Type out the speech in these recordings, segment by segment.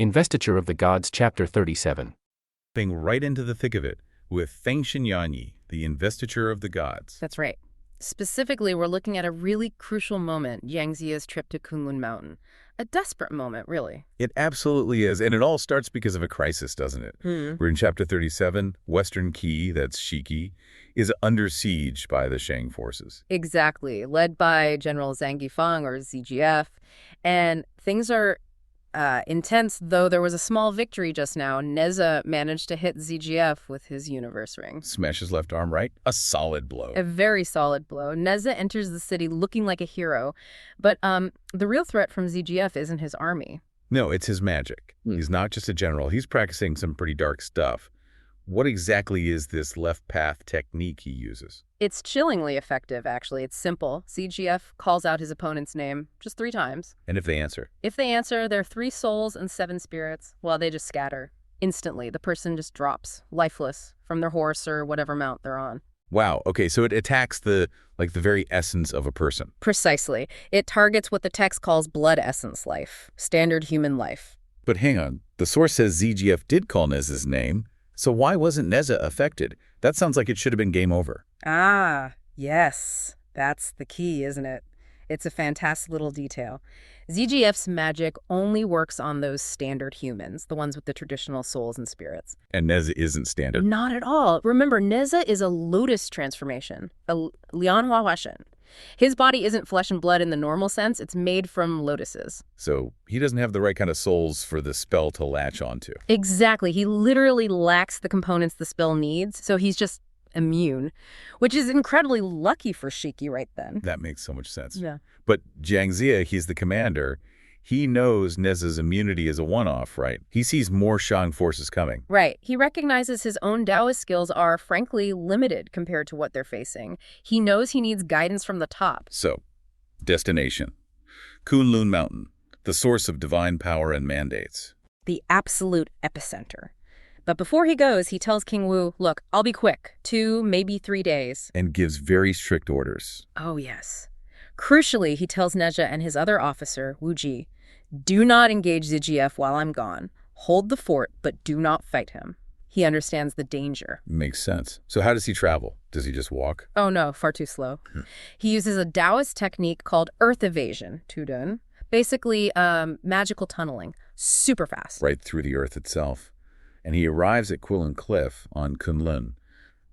Investiture of the Gods, Chapter 37. Jumping right into the thick of it with Feng Shenyanyi, the Investiture of the Gods. That's right. Specifically, we're looking at a really crucial moment, Jiang Ziya's trip to Kunlun Mountain. A desperate moment, really. It absolutely is, and it all starts because of a crisis, doesn't it? We're in Chapter 37. Western Qi, that's Shiki, is under siege by the Shang forces. Exactly. Led by General Zhang Yifeng, or ZGF. And things are intense, though there was a small victory just now. Neza managed to hit ZGF with his universe ring. Smash his left arm, right? A solid blow. A very solid blow. Neza enters the city looking like a hero. But the real threat from ZGF isn't his army. No, it's his magic. He's not just a general. He's practicing some pretty dark stuff. What exactly is this left path technique he uses? It's chillingly effective, actually. It's simple. ZGF calls out his opponent's name just 3 times. And if they answer? If they answer, they're 3 souls and 7 spirits. Well, they just scatter. Instantly, the person just drops, lifeless, from their horse or whatever mount they're on. Wow, okay, so it attacks the very essence of a person. Precisely. It targets what the text calls blood essence life, standard human life. But hang on, the source says ZGF did call Neza's name. So why wasn't Neza affected? That sounds like it should have been game over. Ah, yes. That's the key, isn't it? It's a fantastic little detail. ZGF's magic only works on those standard humans, the ones with the traditional souls and spirits. And Neza isn't standard. Not at all. Remember, Neza is a lotus transformation, a Lianhua Shen. His body isn't flesh and blood in the normal sense. It's made from lotuses. So he doesn't have the right kind of souls for the spell to latch onto. Exactly. He literally lacks the components the spell needs, so he's just immune, which is incredibly lucky for Shiki right then. That makes so much sense. Yeah. But Jiang Ziya, he's the commander. He knows Neza's immunity is a one-off, right? He sees more Shang forces coming. Right. He recognizes his own Taoist skills are, frankly, limited compared to what they're facing. He knows he needs guidance from the top. So, destination. Kunlun Mountain, the source of divine power and mandates. The absolute epicenter. But before he goes, he tells King Wu, look, I'll be quick. 2, maybe 3 days. And gives very strict orders. Oh, yes. Crucially, he tells Neja and his other officer, Wu Ji, do not engage ZGF while I'm gone. Hold the fort, but do not fight him. He understands the danger. Makes sense. So how does he travel? Does he just walk? Oh, no, far too slow. He uses a Taoist technique called earth evasion, Tudun. Basically, magical tunneling. Super fast. Right through the earth itself. And he arrives at Kulin Cliff on Kunlun.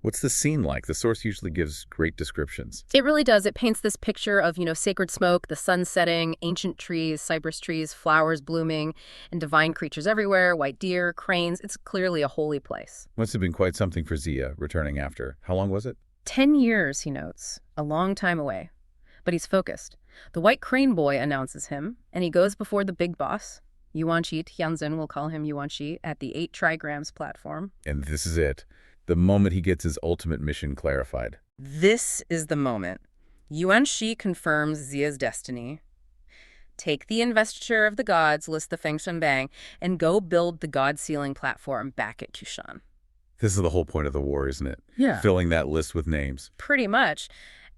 What's the scene like? The source usually gives great descriptions. It really does. It paints this picture of, sacred smoke, the sun setting, ancient trees, cypress trees, flowers blooming, and divine creatures everywhere, white deer, cranes. It's clearly a holy place. Must have been quite something for Ziya, returning after. How long was it? 10 years, he notes. A long time away. But he's focused. The white crane boy announces him, and he goes before the big boss. Yuan Shi, Tianzin will call him Yuan Shi, at the 8 trigrams platform. And this is it. The moment he gets his ultimate mission clarified. This is the moment. Yuan Shi confirms Ziya's destiny. Take the investiture of the gods, list the Feng Shen Bang, and go build the god-sealing platform back at Kushan. This is the whole point of the war, isn't it? Yeah. Filling that list with names. Pretty much.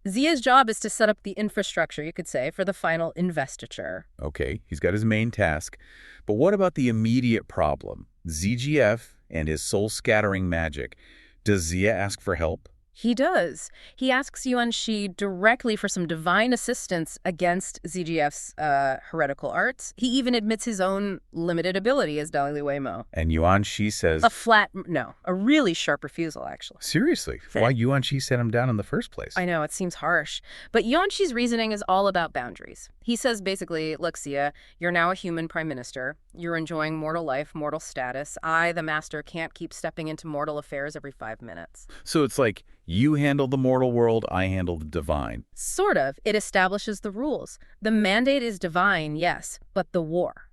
Ziya's job is to set up the infrastructure, you could say, for the final investiture. Okay, he's got his main task. But what about the immediate problem? ZGF and his soul-scattering magic. Does Ziya ask for help? He does. He asks Yuan Shi directly for some divine assistance against ZGF's heretical arts. He even admits his own limited ability as Dalai Weimo. And Yuan Shi says... A really sharp refusal, actually. Seriously? Why Yuan Shi set him down in the first place? I know, it seems harsh. But Yuan Shi's reasoning is all about boundaries. He says basically, look, Ziya, you're now a human prime minister. You're enjoying mortal life, mortal status. I, the master, can't keep stepping into mortal affairs every 5 minutes. So it's like, you handle the mortal world, I handle the divine. Sort of. It establishes the rules. The mandate is divine, yes, but the war.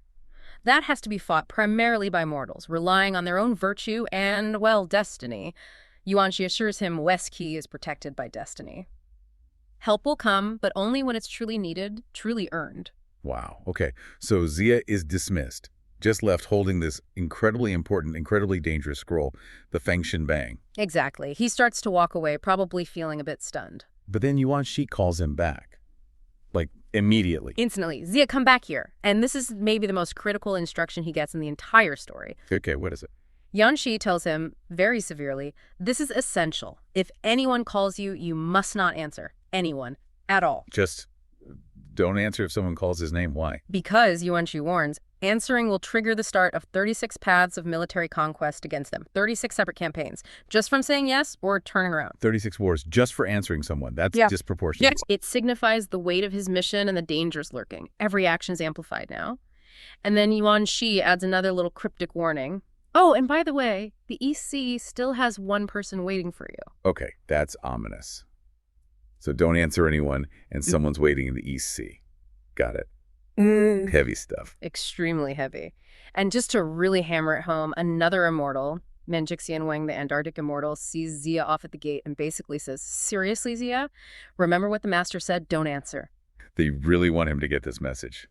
That has to be fought primarily by mortals, relying on their own virtue and, well, destiny. Yuan Shi assures him West Qi is protected by destiny. Help will come, but only when it's truly needed, truly earned. Wow. Okay. So Ziya is dismissed, just left holding this incredibly important, incredibly dangerous scroll, the Feng Shen Bang. Exactly. He starts to walk away, probably feeling a bit stunned. But then Yuan Shi calls him back. Like, Immediately. Instantly. Ziya, come back here. And this is maybe the most critical instruction he gets in the entire story. Okay, what is it? Yanxi tells him, very severely, this is essential. If anyone calls you, you must not answer. Anyone. At all. Just don't answer if someone calls his name. Why? Because, Yuanxi warns, answering will trigger the start of 36 paths of military conquest against them. 36 separate campaigns. Just from saying yes or turning around. 36 wars just for answering someone. That's disproportionate. Yes. It signifies the weight of his mission and the dangers lurking. Every action is amplified now. And then Yuanxi adds another little cryptic warning. Oh, and by the way, the EC still has one person waiting for you. Okay, that's ominous. So don't answer anyone, and someone's waiting in the EC. Got it. Heavy stuff. Extremely heavy. And just to really hammer it home, another immortal, Menjixian Wang, the Antarctic immortal, sees Ziya off at the gate and basically says, seriously, Ziya? Remember what the master said? Don't answer. They really want him to get this message.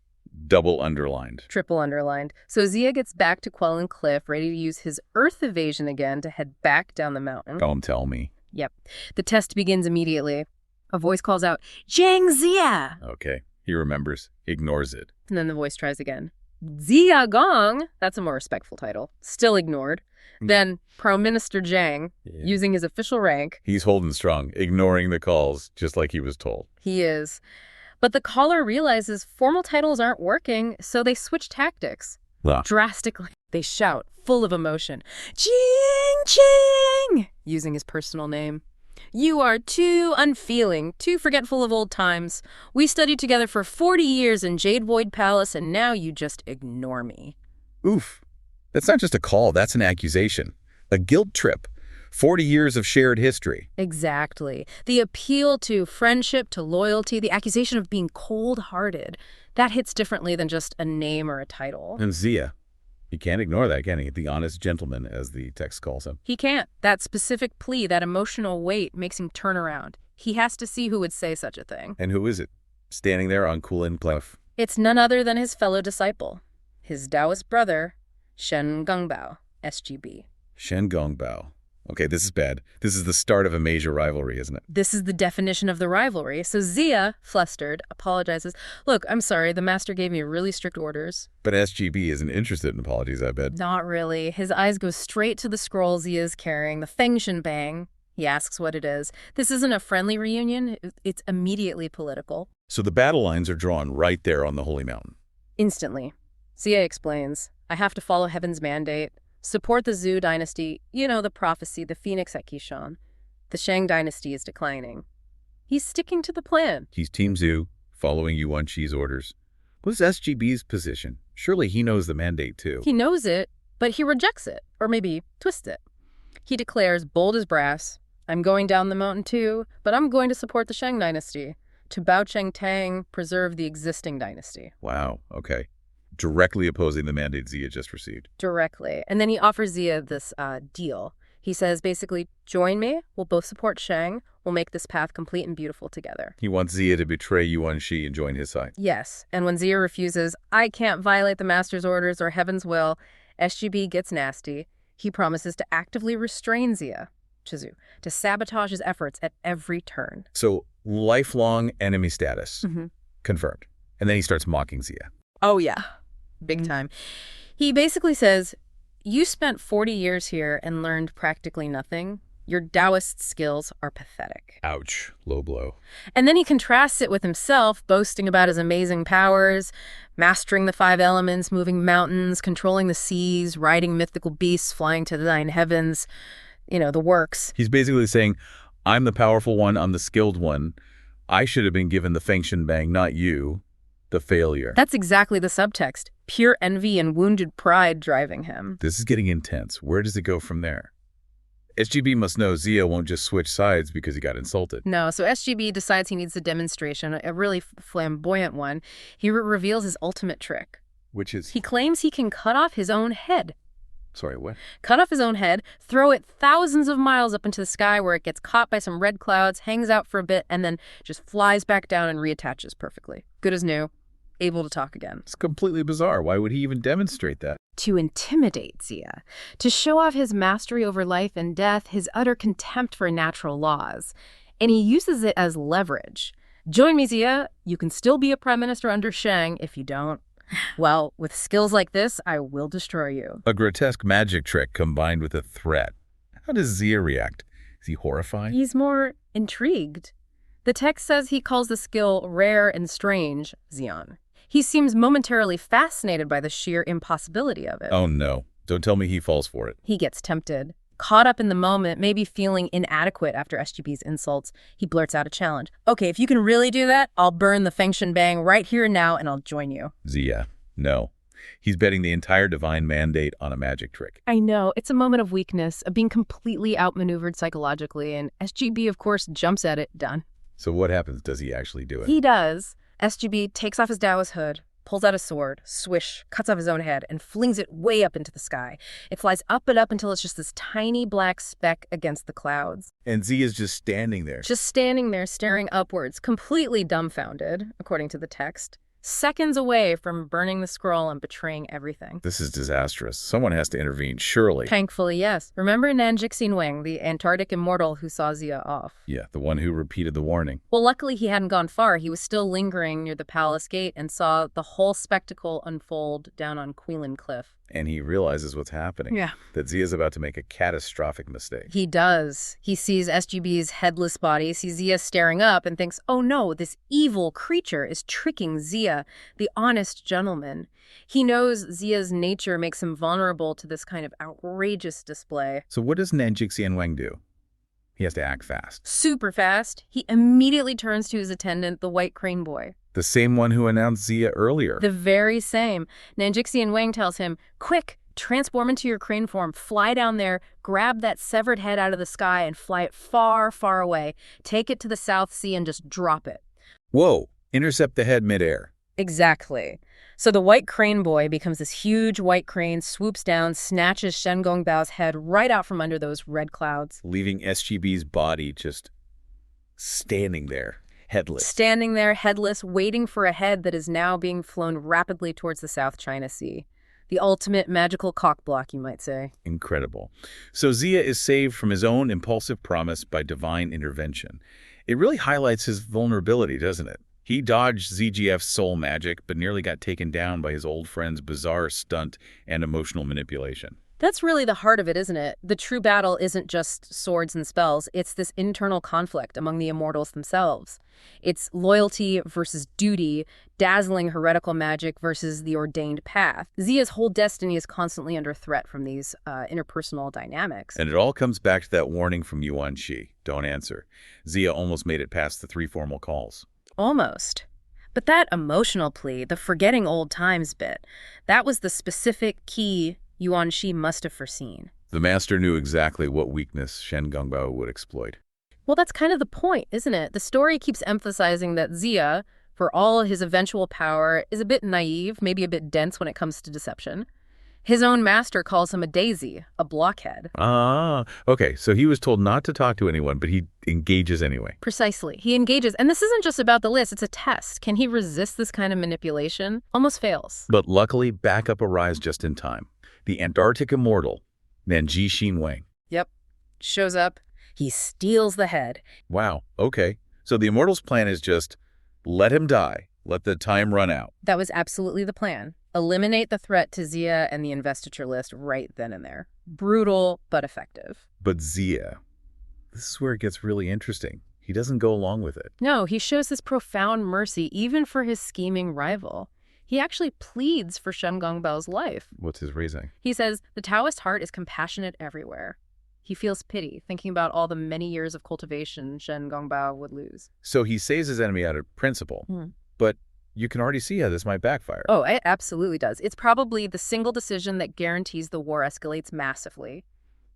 Double underlined. Triple underlined. So Ziya gets back to Quelling Cliff, ready to use his Earth evasion again to head back down the mountain. Don't tell me. Yep. The test begins immediately. A voice calls out, Jiang, Ziya! Okay. He remembers, ignores it. And then the voice tries again. Ziya Gong! That's a more respectful title. Still ignored. Then Prime Minister Jiang, using his official rank. He's holding strong, ignoring the calls, just like he was told. He is. But the caller realizes formal titles aren't working, so they switch tactics. Drastically. They shout, full of emotion, Jiang, Jiang! Using his personal name. You are too unfeeling, too forgetful of old times. We studied together for 40 years in Jade Void Palace, and now you just ignore me. Oof. That's not just a call, that's an accusation. A guilt trip. 40 years of shared history. Exactly. The appeal to friendship, to loyalty, the accusation of being cold-hearted, that hits differently than just a name or a title. And Ziya. He can't ignore that, can he? The honest gentleman, as the text calls him. He can't. That specific plea, that emotional weight makes him turn around. He has to see who would say such a thing. And who is it? Standing there on Kulin Cliff. It's none other than his fellow disciple. His Taoist brother, Shen Gongbao, SGB. Shen Gongbao. Okay, this is bad. This is the start of a major rivalry, isn't it? This is the definition of the rivalry. So Ziya, flustered, apologizes. Look, I'm sorry, the master gave me really strict orders. But SGB isn't interested in apologies, I bet. Not really. His eyes go straight to the scroll Ziya's carrying, the Fengshen Bang. He asks what it is. This isn't a friendly reunion. It's immediately political. So the battle lines are drawn right there on the Holy Mountain. Instantly. Ziya explains, I have to follow Heaven's mandate. Support the Zhou dynasty, you know, the prophecy, the phoenix at Qishan. The Shang dynasty is declining. He's sticking to the plan. He's Team Zhou, following Yuanqi's orders. What's SGB's position? Surely he knows the mandate, too. He knows it, but he rejects it, or maybe twists it. He declares, bold as brass, I'm going down the mountain too, but I'm going to support the Shang dynasty. To Bao Cheng Tang, preserve the existing dynasty. Wow, okay. Directly opposing the mandate Ziya just received. Directly. And then he offers Ziya this deal. He says, basically, join me. We'll both support Shang. We'll make this path complete and beautiful together. He wants Ziya to betray Yuanxi and join his side. Yes. And when Ziya refuses, I can't violate the master's orders or heaven's will, SGB gets nasty. He promises to actively restrain Ziya, Zhu, to sabotage his efforts at every turn. So, lifelong enemy status. Confirmed. And then he starts mocking Ziya. Oh, yeah. Big time. He basically says, you spent 40 years here and learned practically nothing. Your Taoist skills are pathetic. Ouch. Low blow. And then he contrasts it with himself, boasting about his amazing powers, mastering the 5 elements, moving mountains, controlling the seas, riding mythical beasts, flying to the 9 heavens, you know, the works. He's basically saying, I'm the powerful one, I'm the skilled one. I should have been given the Fengshen Bang, not you. The failure. That's exactly the subtext. Pure envy and wounded pride driving him. This is getting intense. Where does it go from there? SGB must know Ziya won't just switch sides because he got insulted. No, so SGB decides he needs a demonstration, a really flamboyant one. He reveals his ultimate trick. Which is? He claims he can cut off his own head. Sorry, what? Cut off his own head, throw it thousands of miles up into the sky where it gets caught by some red clouds, hangs out for a bit, and then just flies back down and reattaches perfectly. Good as new. Able to talk again. It's completely bizarre. Why would he even demonstrate that? To intimidate Ziya, to show off his mastery over life and death, his utter contempt for natural laws. And he uses it as leverage. Join me, Ziya. You can still be a prime minister under Shang. If you don't, well, with skills like this, I will destroy you. A grotesque magic trick combined with a threat. How does Ziya react? Is he horrified? He's more intrigued. The text says he calls the skill rare and strange, Ziyan. He seems momentarily fascinated by the sheer impossibility of it. Oh no, don't tell me he falls for it. He gets tempted. Caught up in the moment, maybe feeling inadequate after SGB's insults, he blurts out a challenge. Okay, if you can really do that, I'll burn the Feng Shen Bang right here and now, and I'll join you. Ziya, no. He's betting the entire divine mandate on a magic trick. I know, it's a moment of weakness, of being completely outmaneuvered psychologically, and SGB, of course, jumps at it. Done. So what happens? Does he actually do it? He does. SGB takes off his Taoist hood, pulls out a sword, swish, cuts off his own head, and flings it way up into the sky. It flies up and up until it's just this tiny black speck against the clouds. And Ziya's just standing there. Just standing there, staring upwards, completely dumbfounded, according to the text. Seconds away from burning the scroll and betraying everything. This is disastrous. Someone has to intervene, surely. Thankfully, yes. Remember Nanjixin Wang, the Antarctic immortal who saw Ziya off? Yeah, the one who repeated the warning. Well, luckily he hadn't gone far. He was still lingering near the palace gate and saw the whole spectacle unfold down on Quilin Cliff. And he realizes what's happening. Yeah. That Ziya's about to make a catastrophic mistake. He does. He sees SGB's headless body, sees Ziya staring up, and thinks, oh no, this evil creature is tricking Ziya, the honest gentleman. He knows Ziya's nature makes him vulnerable to this kind of outrageous display. So what does Nanjixin Wang do? He has to act fast. Super fast. He immediately turns to his attendant, the White Crane Boy. The same one who announced Ziya earlier. The very same. Nanjixin Wang tells him, quick, transform into your crane form, fly down there, grab that severed head out of the sky and fly it far, far away. Take it to the South Sea and just drop it. Whoa, intercept the head midair. Exactly. So the White Crane Boy becomes this huge white crane, swoops down, snatches Shen Gongbao's head right out from under those red clouds. Leaving SGB's body just standing there, headless. Standing there, headless, waiting for a head that is now being flown rapidly towards the South China Sea. The ultimate magical cockblock, you might say. Incredible. So Ziya is saved from his own impulsive promise by divine intervention. It really highlights his vulnerability, doesn't it? He dodged ZGF's soul magic, but nearly got taken down by his old friend's bizarre stunt and emotional manipulation. That's really the heart of it, isn't it? The true battle isn't just swords and spells. It's this internal conflict among the immortals themselves. It's loyalty versus duty, dazzling heretical magic versus the ordained path. Ziya's whole destiny is constantly under threat from these interpersonal dynamics. And it all comes back to that warning from Yuan Shi. Don't answer. Ziya almost made it past the 3 formal calls. Almost. But that emotional plea, the forgetting old times bit, that was the specific key Yuan Shi must have foreseen. The master knew exactly what weakness Shen Gongbao would exploit. Well, that's kind of the point, isn't it? The story keeps emphasizing that Ziya, for all his eventual power, is a bit naive, maybe a bit dense when it comes to deception. His own master calls him a daisy, a blockhead. Ah, okay, so he was told not to talk to anyone, but he engages anyway. Precisely. He engages. And this isn't just about the list, it's a test. Can he resist this kind of manipulation? Almost fails. But luckily, backup arrives just in time. The Antarctic immortal, Nanjixin Wang. Yep. Shows up. He steals the head. Wow, okay. So the immortal's plan is just let him die, let the time run out. That was absolutely the plan. Eliminate the threat to Ziya and the investiture list right then and there. Brutal, but effective. But Ziya, this is where it gets really interesting. He doesn't go along with it. No, he shows this profound mercy even for his scheming rival. He actually pleads for Shen Gongbao's life. What's his reasoning? He says, the Taoist heart is compassionate everywhere. He feels pity, thinking about all the many years of cultivation Shen Gongbao would lose. So he saves his enemy out of principle, but you can already see how this might backfire. Oh, it absolutely does. It's probably the single decision that guarantees the war escalates massively.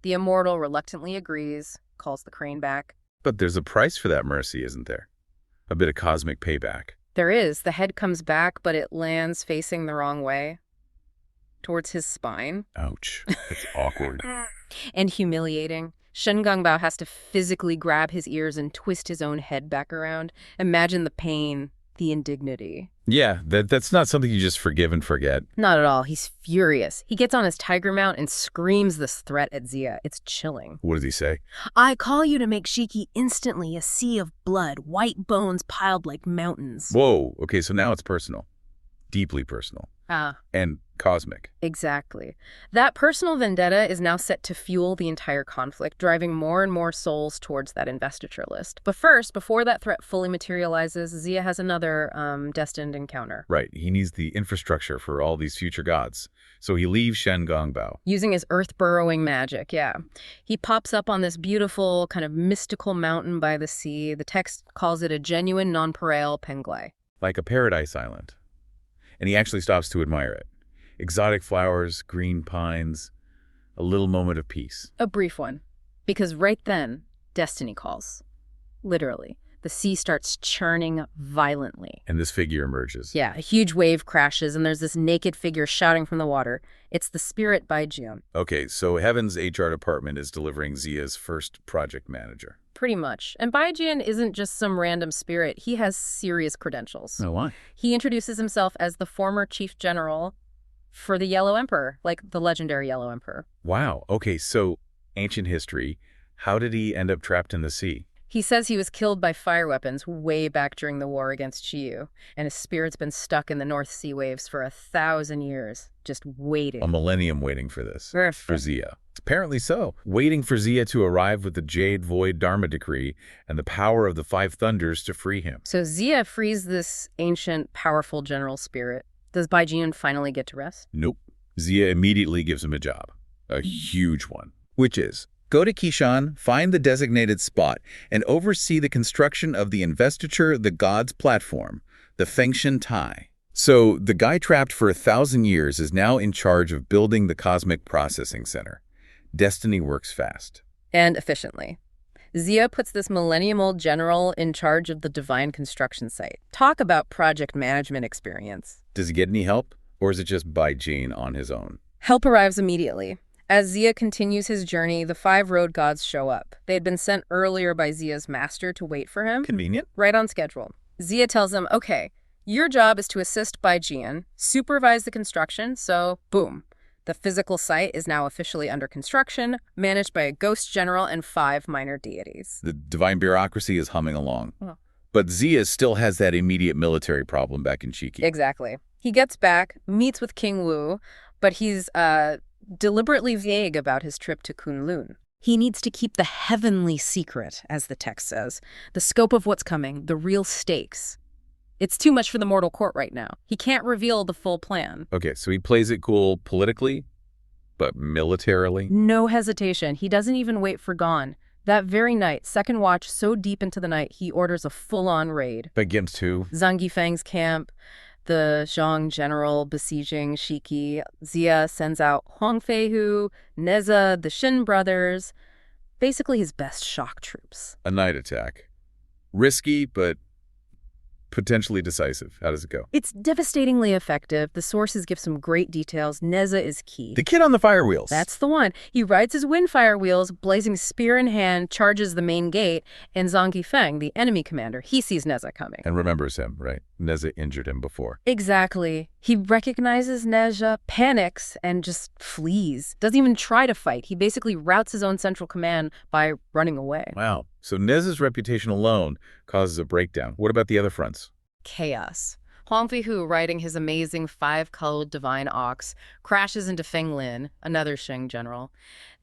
The immortal reluctantly agrees, calls the crane back. But there's a price for that mercy, isn't there? A bit of cosmic payback. There is. The head comes back, but it lands facing the wrong way, towards his spine. Ouch. It's awkward. And humiliating. Shen Gongbao has to physically grab his ears and twist his own head back around. Imagine the pain, the indignity. Yeah, that's not something you just forgive and forget. Not at all. He's furious. He gets on his tiger mount and screams this threat at Ziya. It's chilling. What does he say? I call you to make Shiki instantly a sea of blood, white bones piled like mountains. Whoa, okay, so now it's personal. Deeply personal. And cosmic. Exactly. That personal vendetta is now set to fuel the entire conflict, driving more and more souls towards that investiture list. But first, before that threat fully materializes, Ziya has another destined encounter. Right. He needs the infrastructure for all these future gods. So he leaves Shen Gongbao. Using his earth-burrowing magic, yeah. He pops up on this beautiful, kind of mystical mountain by the sea. The text calls it a genuine nonpareil penglai. Like a paradise island. And he actually stops to admire it. Exotic flowers, green pines, a little moment of peace. A brief one. Because right then, destiny calls. Literally. The sea starts churning violently. And this figure emerges. Yeah, a huge wave crashes, and there's this naked figure shouting from the water. It's the spirit by Jiang. Okay, so Heaven's HR department is delivering Ziya's first project manager. Pretty much. And Baijian isn't just some random spirit. He has serious credentials. Oh, why? He introduces himself as the former chief general for the Yellow Emperor, like the legendary Yellow Emperor. Wow. Okay, so ancient history. How did he end up trapped in the sea? He says he was killed by fire weapons way back during the war against Qiyu, and his spirit's been stuck in the North Sea waves for 1,000 years, just waiting. A millennium waiting for this. For Ziya. Apparently so. Waiting for Ziya to arrive with the Jade Void Dharma decree and the power of the Five Thunders to free him. So Ziya frees this ancient, powerful general spirit. Does Baijian finally get to rest? Nope. Ziya immediately gives him a job. A huge one. Which is, go to Kishan, find the designated spot, and oversee the construction of the Investiture, the Gods platform, the Fengshen Tai. So the guy trapped for 1,000 years is now in charge of building the Cosmic Processing Center. Destiny works fast. And efficiently. Ziya puts this millennium-old general in charge of the divine construction site. Talk about project management experience. Does he get any help, or is it just Baijian on his own? Help arrives immediately. As Ziya continues his journey, the 5 road gods show up. They had been sent earlier by Ziya's master to wait for him. Convenient. Right on schedule. Ziya tells him, okay, your job is to assist Baijian, supervise the construction, so boom. The physical site is now officially under construction, managed by a ghost general and 5 minor deities. The divine bureaucracy is humming along. Oh. But Ziya still has that immediate military problem back in Shiki. Exactly. He gets back, meets with King Wu, but he's deliberately vague about his trip to Kunlun. He needs to keep the heavenly secret, as the text says, the scope of what's coming, the real stakes. It's too much for the mortal court right now. He can't reveal the full plan. Okay, so he plays it cool politically, but militarily? No hesitation. He doesn't even wait for Gon. That very night, second watch so deep into the night, he orders a full-on raid. Against who? Zhang Yifeng's camp, the Zhang general besieging Shiki. Ziya sends out Huang Feihu, Neza, the Shen brothers, basically his best shock troops. A night attack. Risky, but potentially decisive. How does it go? It's devastatingly effective. The sources give some great details. Neza is key. The kid on the fire wheels. That's the one. He rides his windfire wheels, blazing spear in hand, charges the main gate, and Zhang Yifeng, the enemy commander, he sees Neza coming. And remembers him, right? Neza injured him before. Exactly. He recognizes Neza, panics, and just flees. Doesn't even try to fight. He basically routs his own central command by running away. Wow. So Neza's reputation alone causes a breakdown. What about the other fronts? Chaos. Huang Feihu, riding his amazing 5-colored divine ox, crashes into Feng Lin, another Sheng general.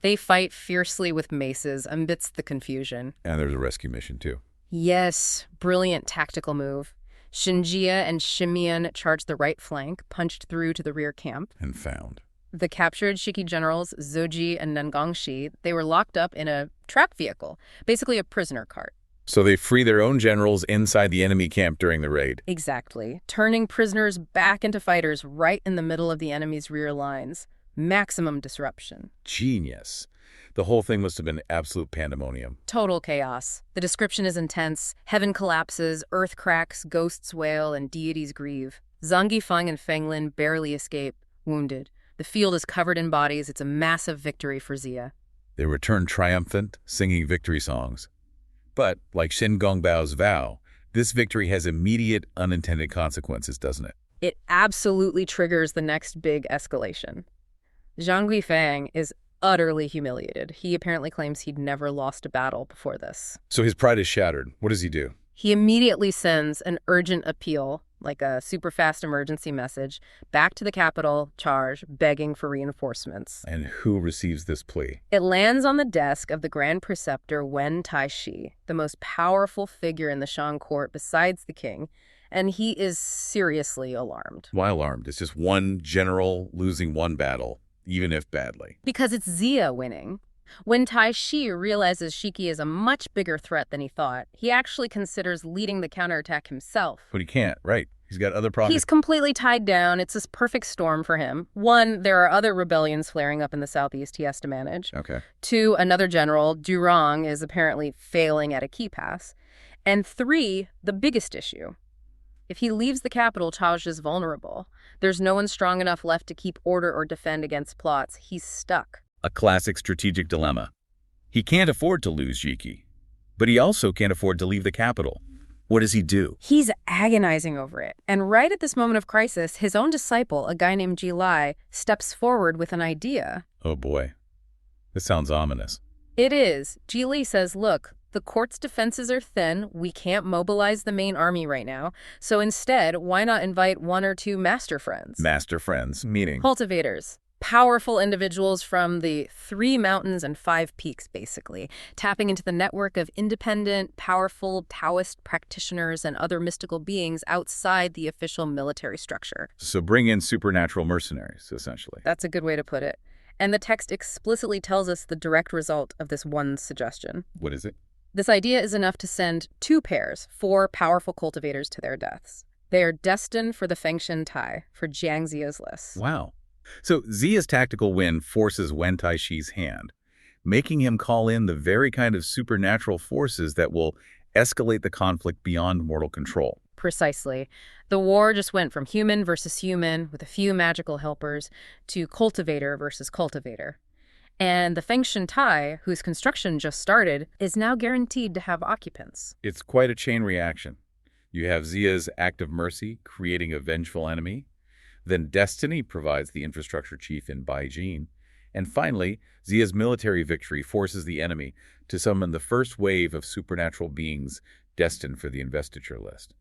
They fight fiercely with maces amidst the confusion. And there's a rescue mission, too. Yes, brilliant tactical move. Shinjia and Shimian charged the right flank, punched through to the rear camp. And found. The captured Shiki generals, Zoji and Nangongshi, they were locked up in a trap vehicle, basically a prisoner cart. So they free their own generals inside the enemy camp during the raid. Exactly. Turning prisoners back into fighters right in the middle of the enemy's rear lines. Maximum disruption. Genius. The whole thing must have been absolute pandemonium. Total chaos. The description is intense. Heaven collapses, earth cracks, ghosts wail, and deities grieve. Zhang Yifeng and Feng Lin barely escape, wounded. The field is covered in bodies. It's a massive victory for Ziya. They return triumphant, singing victory songs. But, like Shen Gongbao's vow, This victory has immediate unintended consequences, doesn't it? It absolutely triggers the next big escalation. Zhang Guifang is utterly humiliated. He apparently claims he'd never lost a battle before this. So his pride is shattered. What does he do? He immediately sends an urgent appeal, like a super fast emergency message, back to the capital, Charge, begging for reinforcements. And who receives this plea? It lands on the desk of the Grand Preceptor Wen Taishi, the most powerful figure in the Shang court besides the king, and he is seriously alarmed. Why alarmed? It's just one general losing one battle, even if badly. Because it's Ziya winning. When Taishi realizes Shiki is a much bigger threat than he thought, he actually considers leading the counterattack himself. But he can't, right? He's got other projects. He's completely tied down. It's this perfect storm for him. One, there are other rebellions flaring up in the southeast he has to manage. Okay. Two, another general, Durang, is apparently failing at a key pass. And three, the biggest issue. If he leaves the capital, Charge is vulnerable. There's no one strong enough left to keep order or defend against plots. He's stuck. A classic strategic dilemma. He can't afford to lose Jiki, but he also can't afford to leave the capital. What does he do? He's agonizing over it. And right at this moment of crisis, his own disciple, a guy named Ji Lai, steps forward with an idea. Oh boy. This sounds ominous. It is. Ji Li says, look, the court's defenses are thin. We can't mobilize the main army right now. So instead, why not invite one or two master friends? Master friends, meaning? Cultivators. Powerful individuals from the 3 mountains and 5 peaks, basically, tapping into the network of independent, powerful Taoist practitioners and other mystical beings outside the official military structure. So bring in supernatural mercenaries, essentially. That's a good way to put it. And the text explicitly tells us the direct result of this one suggestion. What is it? This idea is enough to send 2 pairs, 4 powerful cultivators to their deaths. They are destined for the Fengshen Tai, for Jiang Ziya's list. Wow. So Ziya's tactical win forces Wen Taishi's hand, making him call in the very kind of supernatural forces that will escalate the conflict beyond mortal control. Precisely. The war just went from human versus human, with a few magical helpers, to cultivator versus cultivator. And the Fengshen Tai, whose construction just started, is now guaranteed to have occupants. It's quite a chain reaction. You have Ziya's act of mercy creating a vengeful enemy. Then destiny provides the infrastructure chief in Baijin. And finally, Ziya's military victory forces the enemy to summon the first wave of supernatural beings destined for the investiture list.